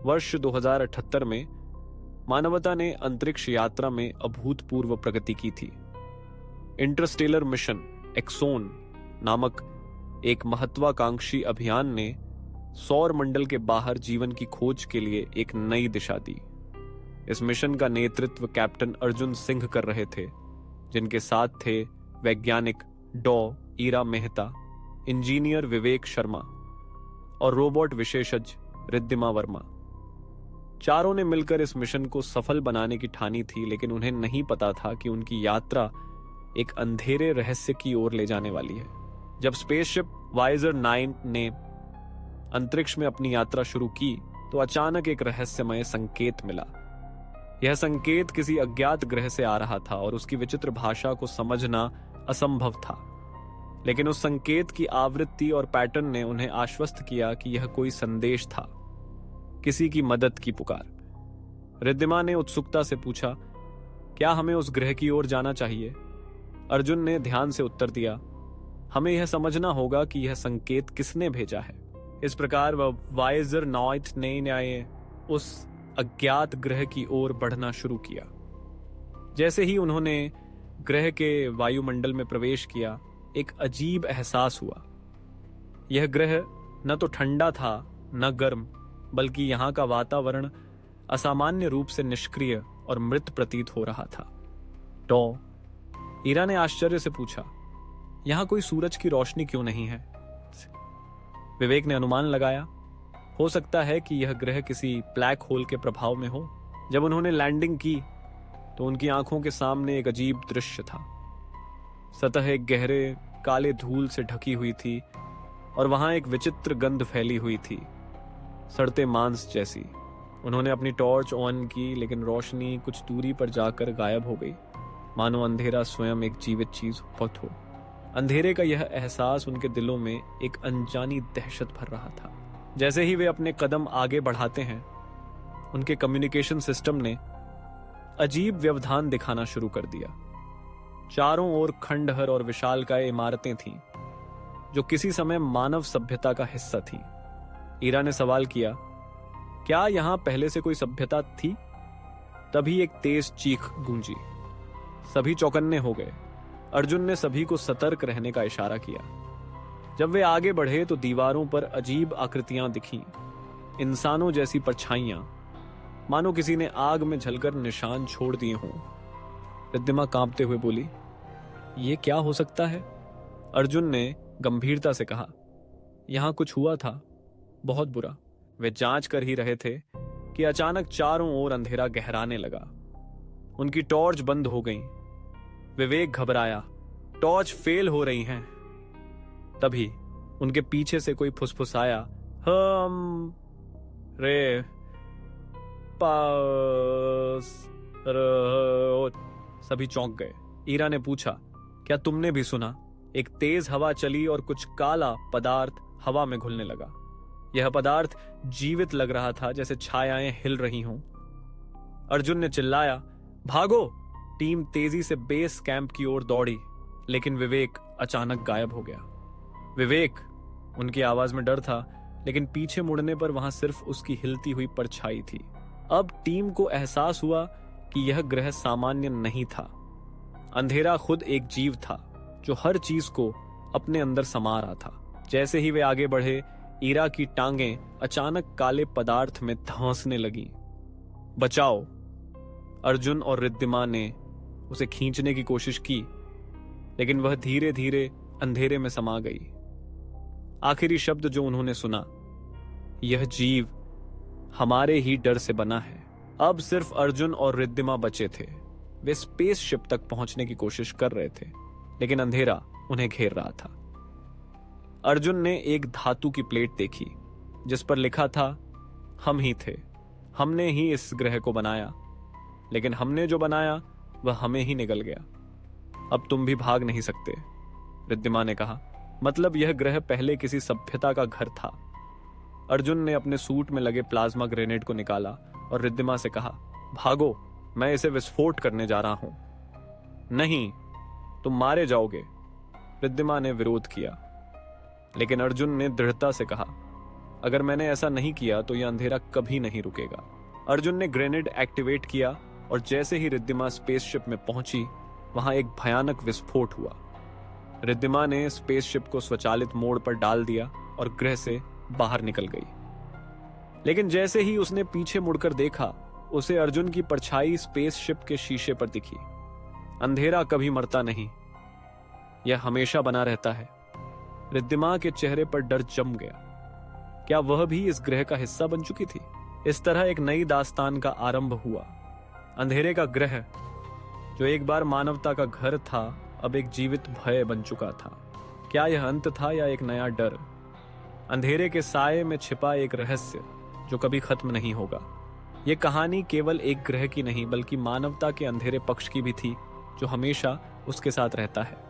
वर्ष 2078 में मानवता ने अंतरिक्ष यात्रा में अभूतपूर्व प्रगति की थी। इंटरस्टेलर मिशन एक्सोन नामक एक महत्वाकांक्षी अभियान ने सौर मंडल के बाहर जीवन की खोज के लिए एक नई दिशा दी। इस मिशन का नेतृत्व कैप्टन अर्जुन सिंह कर रहे थे, जिनके साथ थे वैज्ञानिक डॉ ईरा मेहता, इंजीनियर विवेक शर्मा और रोबोट विशेषज्ञ रिद्धिमा वर्मा। चारों ने मिलकर इस मिशन को सफल बनाने की ठानी थी, लेकिन उन्हें नहीं पता था कि उनकी यात्रा एक अंधेरे रहस्य की ओर ले जाने वाली है। जब स्पेसशिप वाइजर 9 ने अंतरिक्ष में अपनी यात्रा शुरू की तो अचानक एक रहस्यमय संकेत मिला। यह संकेत किसी अज्ञात ग्रह से आ रहा था और उसकी विचित्र भाषा को समझना असंभव था, लेकिन उस संकेत की आवृत्ति और पैटर्न ने उन्हें आश्वस्त किया कि यह कोई संदेश था, किसी की मदद की पुकार। रिद्धिमा ने उत्सुकता से पूछा, क्या हमें उस ग्रह की ओर जाना चाहिए? अर्जुन ने ध्यान से उत्तर दिया, हमें यह समझना होगा कि यह संकेत किसने भेजा है। इस प्रकार वह वाइजर 9 ने उस अज्ञात ग्रह की ओर बढ़ना शुरू किया। जैसे ही उन्होंने ग्रह के वायुमंडल में प्रवेश किया, एक अजीब एहसास हुआ। यह ग्रह न तो ठंडा था न गर्म, बल्कि यहां का वातावरण असामान्य रूप से निष्क्रिय और मृत प्रतीत हो रहा था। डॉ ईरा ने आश्चर्य से पूछा, यहां कोई सूरज की रोशनी क्यों नहीं है? विवेक ने अनुमान लगाया, हो सकता है कि यह ग्रह किसी ब्लैक होल के प्रभाव में हो। जब उन्होंने लैंडिंग की तो उनकी आंखों के सामने एक अजीब दृश्य था। सतह एक गहरे काले धूल से ढकी हुई थी और वहां एक विचित्र गंध फैली हुई थी, सड़ते मांस जैसी। उन्होंने अपनी टॉर्च ऑन की, लेकिन रोशनी कुछ दूरी पर जाकर गायब हो गई, मानो अंधेरा स्वयं एक जीवित चीज हो। अंधेरे का यह एहसास उनके दिलों में एक अनजानी दहशत भर रहा था। जैसे ही वे अपने कदम आगे बढ़ाते हैं, उनके कम्युनिकेशन सिस्टम ने अजीब व्यवधान दिखाना शुरू कर दिया। चारों ओर खंडहर और विशालकाय इमारतें थीं, जो किसी समय मानव सभ्यता का हिस्सा थीं। ईरा ने सवाल किया, क्या यहां पहले से कोई सभ्यता थी? तभी एक तेज चीख गूंजी। सभी चौकन्ने हो गए। अर्जुन ने सभी को सतर्क रहने का इशारा किया। जब वे आगे बढ़े तो दीवारों पर अजीब आकृतियां दिखीं, इंसानों जैसी परछाइयां, मानो किसी ने आग में जलकर निशान छोड़ दिए हों। रिद्धिमा कांपते हुए बोली, ये क्या हो सकता है? अर्जुन ने गंभीरता से कहा, यहां कुछ हुआ था, बहुत बुरा। वे जांच कर ही रहे थे कि अचानक चारों ओर अंधेरा गहराने लगा। उनकी टॉर्च बंद हो गई। विवेक घबराया, टॉर्च फेल हो रही हैं। तभी उनके पीछे से कोई फुसफुसाया, हम रे पास रहो। सभी चौंक गए। ईरा ने पूछा, क्या तुमने भी सुना? एक तेज हवा चली और कुछ काला पदार्थ हवा में घुलने लगा। यह पदार्थ जीवित लग रहा था, जैसे छायाएं हिल रही हों। अर्जुन ने चिल्लाया, भागो! टीम तेजी से बेस कैंप की ओर दौड़ी, लेकिन विवेक अचानक गायब हो गया। विवेक! उनकी आवाज में डर था, लेकिन पीछे मुड़ने पर वहां सिर्फ उसकी हिलती हुई परछाई थी। अब टीम को एहसास हुआ कि यह ग्रह सामान्य नहीं था। अंधेरा खुद एक जीव था, जो हर चीज को अपने अंदर समा रहा था। जैसे ही वे आगे बढ़े, ईरा की टांगें अचानक काले पदार्थ में धंसने लगीं। बचाओ! अर्जुन और रिद्धिमा ने उसे खींचने की कोशिश की, लेकिन वह धीरे धीरे अंधेरे में समा गई। आखिरी शब्द जो उन्होंने सुना, यह जीव हमारे ही डर से बना है। अब सिर्फ अर्जुन और रिद्धिमा बचे थे। वे स्पेसशिप तक पहुंचने की कोशिश कर रहे थे, लेकिन अंधेरा उन्हें घेर रहा था। अर्जुन ने एक धातु की प्लेट देखी, जिस पर लिखा था, हम ही थे, हमने ही इस ग्रह को बनाया, लेकिन हमने जो बनाया वह हमें ही निगल गया। अब तुम भी भाग नहीं सकते। रिद्धिमा ने कहा, मतलब यह ग्रह पहले किसी सभ्यता का घर था। अर्जुन ने अपने सूट में लगे प्लाज्मा ग्रेनेड को निकाला और रिद्धिमा से कहा, भागो, मैं इसे विस्फोट करने जा रहा हूं। नहीं, तुम मारे जाओगे। रिद्धिमा ने विरोध किया, लेकिन अर्जुन ने दृढ़ता से कहा, अगर मैंने ऐसा नहीं किया तो यह अंधेरा कभी नहीं रुकेगा। अर्जुन ने ग्रेनेड एक्टिवेट किया और जैसे ही रिद्धिमा स्पेसशिप में पहुंची, वहां एक भयानक विस्फोट हुआ। रिद्धिमा ने स्पेसशिप को स्वचालित मोड पर डाल दिया और गृह से बाहर निकल गई। लेकिन जैसे ही उसने पीछे मुड़कर देखा, उसे अर्जुन की परछाई स्पेसशिप के शीशे पर दिखी। अंधेरा कभी मरता नहीं, यह हमेशा बना रहता है। रिद्धिमा के चेहरे पर डर जम गया। क्या वह भी इस ग्रह का हिस्सा बन चुकी थी? इस तरह एक नई दास्तान का आरंभ हुआ। अंधेरे का ग्रह, जो एक बार मानवता का घर था, अब एक जीवित भय बन चुका था। क्या यह अंत था या एक नया डर? अंधेरे के साये में छिपा एक रहस्य जो कभी खत्म नहीं होगा। यह कहानी केवल एक ग्रह की नहीं, बल्कि मानवता के अंधेरे पक्ष की भी थी, जो हमेशा उसके साथ रहता है।